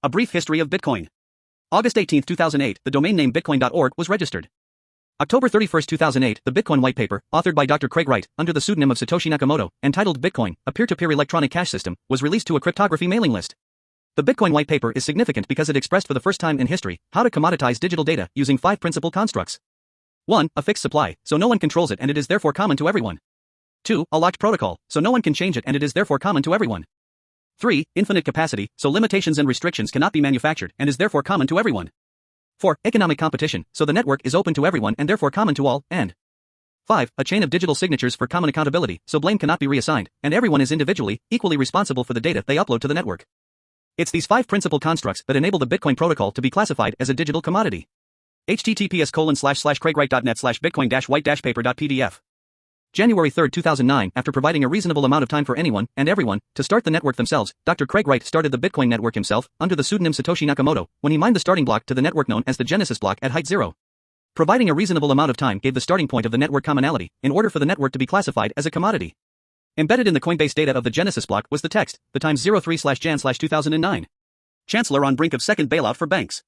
A brief history of Bitcoin. August 18, 2008, the domain name bitcoin.org was registered. October 31, 2008, the Bitcoin white paper, authored by Dr. Craig Wright, under the pseudonym of Satoshi Nakamoto, entitled Bitcoin, a peer-to-peer electronic cash system, was released to a cryptography mailing list. The Bitcoin white paper is significant because it expressed for the first time in history how to commoditize digital data using 5 principal constructs. 1. A fixed supply, so no one controls it and it is therefore common to everyone. 2. A locked protocol, so no one can change it and it is therefore common to everyone. 3. Infinite capacity, so limitations and restrictions cannot be manufactured and is therefore common to everyone. 4. Economic competition, so the network is open to everyone and therefore common to all, and 5. A chain of digital signatures for common accountability, so blame cannot be reassigned, and everyone is individually, equally responsible for the data they upload to the network. It's these 5 principal constructs that enable the Bitcoin protocol to be classified as a digital commodity. https://craigwright.net/bitcoin-white-paper.pdf. January 3, 2009, after providing a reasonable amount of time for anyone and everyone to start the network themselves, Dr. Craig Wright started the Bitcoin network himself, under the pseudonym Satoshi Nakamoto, when he mined the starting block to the network known as the Genesis block at height 0. Providing a reasonable amount of time gave the starting point of the network commonality, in order for the network to be classified as a commodity. Embedded in the Coinbase data of the Genesis block was the text, the times 03/Jan/2009. Chancellor on brink of second bailout for banks.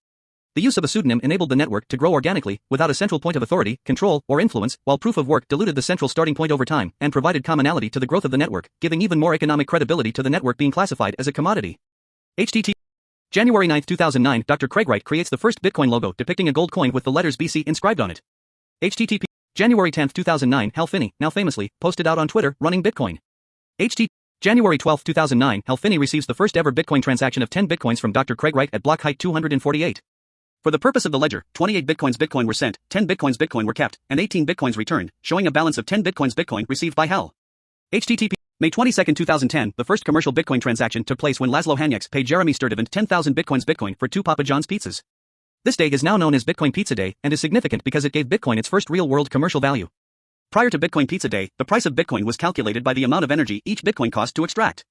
The use of a pseudonym enabled the network to grow organically, without a central point of authority, control, or influence, while proof of work diluted the central starting point over time, and provided commonality to the growth of the network, giving even more economic credibility to the network being classified as a commodity. HTTP. January 9, 2009, Dr. Craig Wright creates the first Bitcoin logo depicting a gold coin with the letters BC inscribed on it. HTTP. January 10, 2009, Hal Finney, now famously, posted out on Twitter, running Bitcoin. HTTP. January 12, 2009, Hal Finney receives the first ever Bitcoin transaction of 10 Bitcoins from Dr. Craig Wright at block height 248. For the purpose of the ledger, 28 Bitcoin were sent, 10 Bitcoin were kept, and 18 Bitcoins returned, showing a balance of 10 Bitcoin received by Hal. HTTP. May 22, 2010, the first commercial Bitcoin transaction took place when Laszlo Hanyecz paid Jeremy Sturdivant 10,000 Bitcoin for 2 Papa John's pizzas. This day is now known as Bitcoin Pizza Day, and is significant because it gave Bitcoin its first real-world commercial value. Prior to Bitcoin Pizza Day, the price of Bitcoin was calculated by the amount of energy each Bitcoin cost to extract.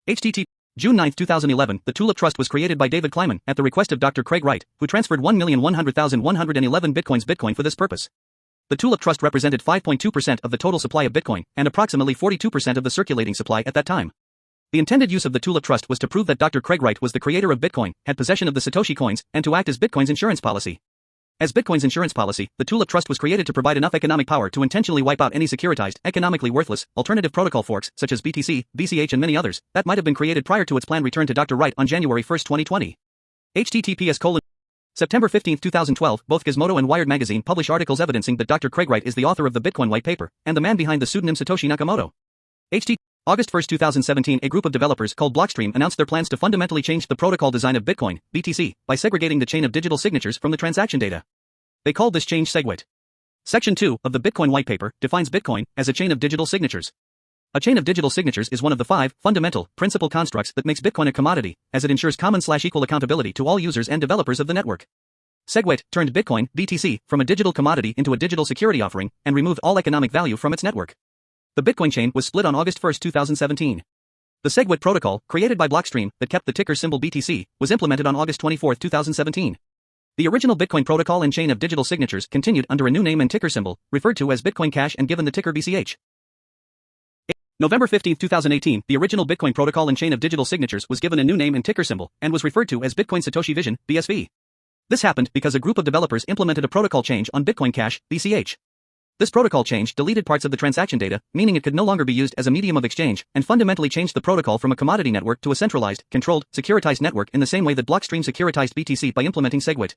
HTTP. June 9, 2011, the Tulip Trust was created by David Kleiman, at the request of Dr. Craig Wright, who transferred 1,100,111 Bitcoin for this purpose. The Tulip Trust represented 5.2% of the total supply of Bitcoin, and approximately 42% of the circulating supply at that time. The intended use of the Tulip Trust was to prove that Dr. Craig Wright was the creator of Bitcoin, had possession of the Satoshi coins, and to act as Bitcoin's insurance policy. As Bitcoin's insurance policy, the Tulip Trust was created to provide enough economic power to intentionally wipe out any securitized, economically worthless, alternative protocol forks, such as BTC, BCH and many others, that might have been created prior to its planned return to Dr. Wright on January 1, 2020. https:// September 15, 2012, both Gizmodo and Wired magazine publish articles evidencing that Dr. Craig Wright is the author of the Bitcoin white paper, and the man behind the pseudonym Satoshi Nakamoto. August 1, 2017, a group of developers called Blockstream announced their plans to fundamentally change the protocol design of Bitcoin, BTC, by segregating the chain of digital signatures from the transaction data. They called this change SegWit. Section 2 of the Bitcoin white paper defines Bitcoin as a chain of digital signatures. A chain of digital signatures is one of the 5 fundamental principal constructs that makes Bitcoin a commodity, as it ensures common/equal accountability to all users and developers of the network. SegWit turned Bitcoin, BTC, from a digital commodity into a digital security offering, and removed all economic value from its network. The Bitcoin chain was split on August 1, 2017. The SegWit protocol, created by Blockstream, that kept the ticker symbol BTC, was implemented on August 24, 2017. The original Bitcoin protocol and chain of digital signatures continued under a new name and ticker symbol, referred to as Bitcoin Cash and given the ticker BCH. November 15, 2018, the original Bitcoin protocol and chain of digital signatures was given a new name and ticker symbol, and was referred to as Bitcoin Satoshi Vision, BSV. This happened because a group of developers implemented a protocol change on Bitcoin Cash, BCH. This protocol change deleted parts of the transaction data, meaning it could no longer be used as a medium of exchange, and fundamentally changed the protocol from a commodity network to a centralized, controlled, securitized network in the same way that Blockstream securitized BTC by implementing SegWit.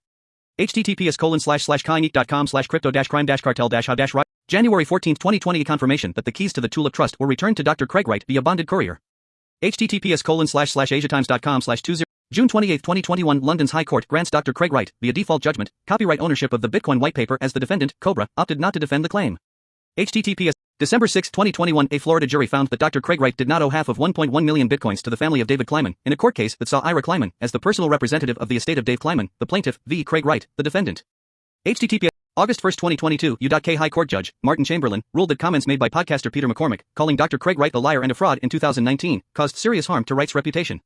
https://kainik.com/crypto-crime-cartel-how- January 14, 2020, a confirmation that the keys to the Tulip Trust were returned to Dr. Craig Wright via bonded courier. https://asiatimes.com/20 June 28, 2021, London's High Court grants Dr. Craig Wright, via default judgment, copyright ownership of the Bitcoin white paper as the defendant, Cobra, opted not to defend the claim. https. December 6, 2021, a Florida jury found that Dr. Craig Wright did not owe half of 1.1 million Bitcoins to the family of David Kleiman, in a court case that saw Ira Kleiman as the personal representative of the estate of Dave Kleiman, the plaintiff, v. Craig Wright, the defendant. https. August 1, 2022, U.K. High Court Judge, Martin Chamberlain, ruled that comments made by podcaster Peter McCormack, calling Dr. Craig Wright a liar and a fraud in 2019, caused serious harm to Wright's reputation.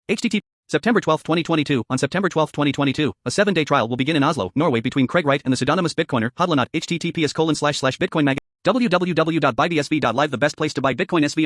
http. September 12, 2022, on September 12, 2022, a 7-day trial will begin in Oslo, Norway between Craig Wright and the pseudonymous Bitcoiner, Hodlonaut, https://bitcoinmag. www.bybsv.live, the best place to buy Bitcoin SV.